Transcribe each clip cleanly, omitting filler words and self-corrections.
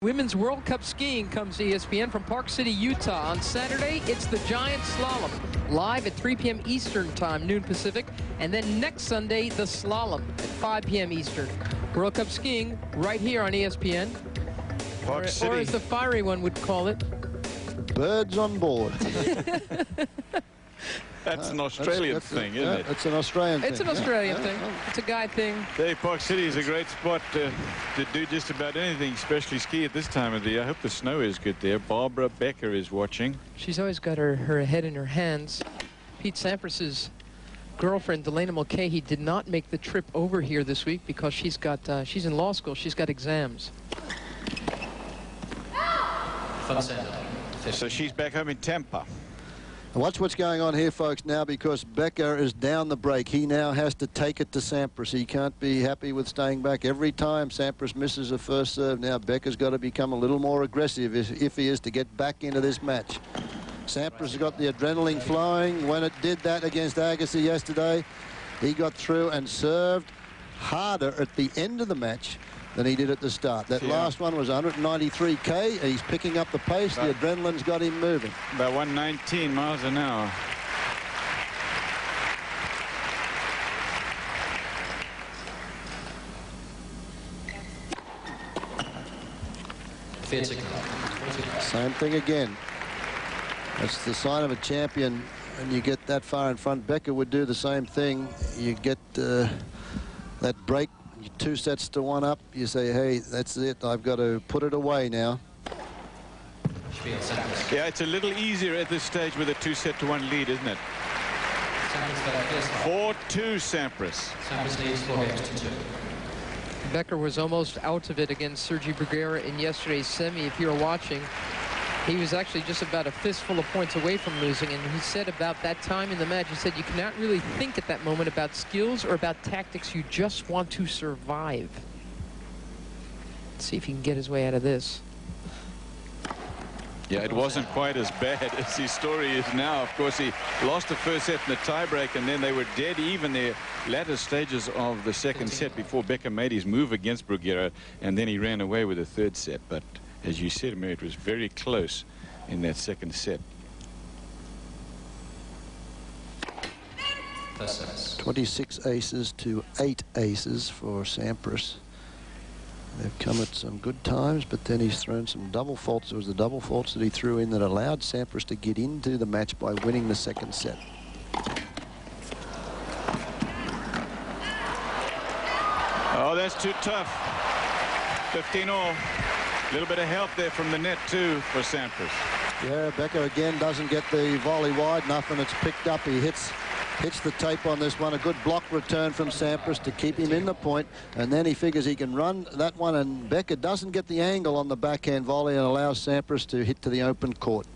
Women's World Cup skiing comes to ESPN from Park City, Utah. On Saturday, it's the Giant Slalom, live at 3 p.m. Eastern Time, noon Pacific. And then next Sunday, the Slalom at 5 p.m. Eastern. World Cup skiing right here on ESPN. Park City. Or as the fiery one would call it, birds on board. That's an Australian thing, isn't it? It's an Australian thing. It's an Australian thing. It's a guy thing. Park City is a great spot to do just about anything, especially ski at this time of the year. I hope the snow is good there. Barbara Becker is watching. She's always got her head in her hands. Pete Sampras's girlfriend, Delana Mulcahy, did not make the trip over here this week because she's in law school. She's got exams. So she's back home in Tampa. Watch what's going on here, folks, now, because Becker is down the break. He now has to take it to Sampras. He can't be happy with staying back. Every time Sampras misses a first serve, now Becker's got to become a little more aggressive if he is to get back into this match. Sampras has got the adrenaline flowing. When it did that against Agassi yesterday, he got through and served harder at the end of the match than he did at the start. That last one was 193k. He's picking up the pace. The adrenaline's got him moving. About 119 miles an hour. Same thing again. That's the sign of a champion. When you get that far in front, Becker would do the same thing. You get that break. 2 sets to 1 up, you say, hey, that's it, I've got to put it away now. Yeah, it's a little easier at this stage with a 2-set-to-1 lead, isn't it? 4-2 Sampras. Sampras leads 4 games to 2. Becker was almost out of it against Sergi Bruguera in yesterday's semi. If you're watching, he was actually just about a fistful of points away from losing, and he said about that time in the match, he said you cannot really think at that moment about skills or about tactics. You just want to survive. Let's see if he can get his way out of this. Yeah, it wasn't quite as bad as his story is now. Of course, he lost the first set in the tiebreak, and then they were dead even the latter stages of the second set before Becker made his move against Bruguera, and then he ran away with the third set. But as you said, Mary, it was very close in that second set. 26 aces to 8 aces for Sampras. They've come at some good times, but then he's thrown some double faults. It was the double faults that he threw in that allowed Sampras to get into the match by winning the second set. Oh, that's too tough. 15-all. A little bit of help there from the net, too, for Sampras. Yeah, Becker again doesn't get the volley wide enough, and it's picked up. He hits the tape on this one. A good block return from Sampras to keep him in the point, and then he figures he can run that one, and Becker doesn't get the angle on the backhand volley and allows Sampras to hit to the open court.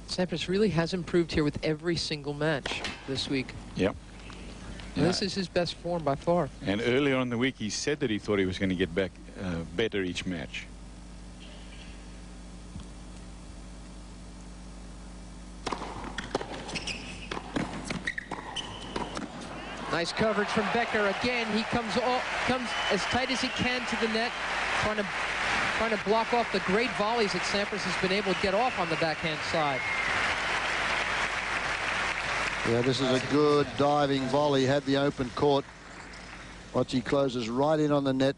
Sampras really has improved here with every single match this week. Yep. Yeah. This is his best form by far. And earlier on in the week, he said that he thought he was going to get back better each match. Nice coverage from Becker. Again, he comes as tight as he can to the net, trying to block off the great volleys that Sampras has been able to get off on the backhand side. Yeah, this is a good diving volley. Had the open court. Watch, he closes right in on the net.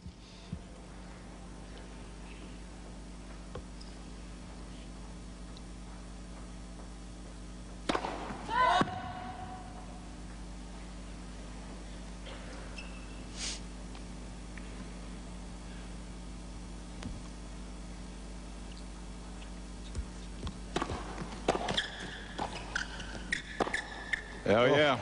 Oh, yeah.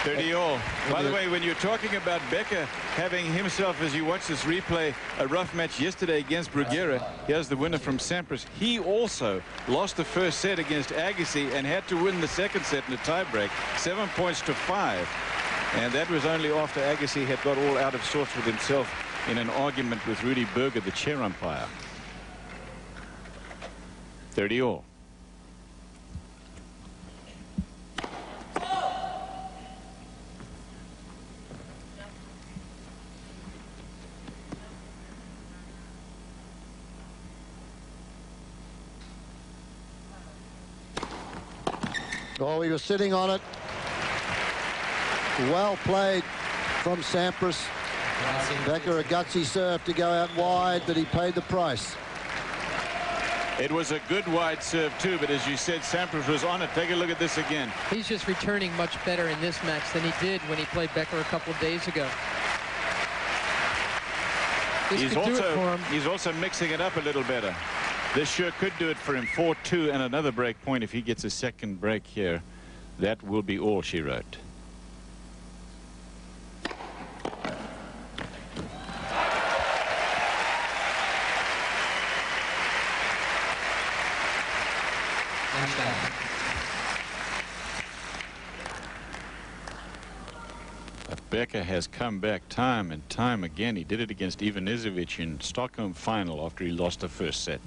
30-all. By the way, when you're talking about Becker having himself, as you watch this replay, a rough match yesterday against Bruguera, here's the winner from Sampras. He also lost the first set against Agassi and had to win the second set in a tiebreak, 7 points to 5. And that was only after Agassi had got all out of sorts with himself in an argument with Rudy Berger, the chair umpire. 30-all. Oh, he was sitting on it. Well played from Sampras. Becker, a gutsy serve to go out wide, but he paid the price. It was a good wide serve too, but as you said, Sampras was on it. Take a look at this again. He's just returning much better in this match than he did when he played Becker a couple of days ago. He's also mixing it up a little better. This sure could do it for him. 4-2 and another break point. If he gets a second break here, that will be all, she wrote. But Becker has come back time and time again. He did it against Ivanisevic in Stockholm final after he lost the first set.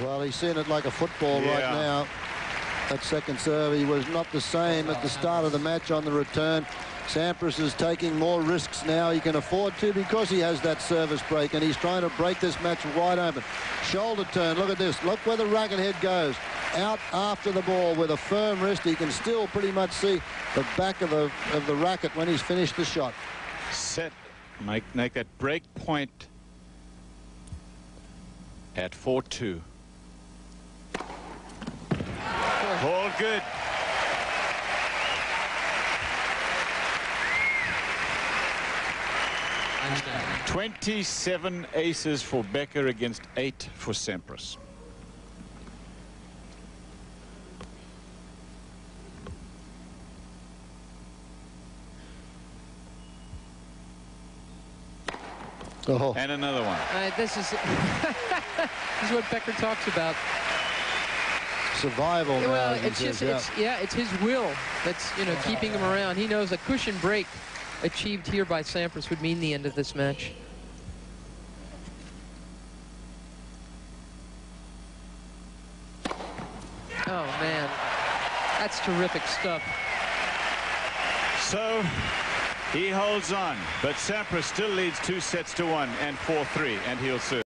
Well, he's seeing it like a football right now. That second serve, he was not the same at the start of the match on the return. Sampras is taking more risks now. He can afford to because he has that service break, and he's trying to break this match wide open. Shoulder turn, look at this. Look where the racket head goes. Out after the ball with a firm wrist. He can still pretty much see the back of the racket when he's finished the shot. Set, make that break point at 4-2. All good. Einstein. 27 aces for Becker against 8 for Sampras. Oh. And another one. This is this is what Becker talks about. Survival. Well, now, it's just it's his will that's keeping him around. He knows a cushion break achieved here by Sampras would mean the end of this match. Oh man, that's terrific stuff. So he holds on, but Sampras still leads 2-1 and 4-3, and he'll serve.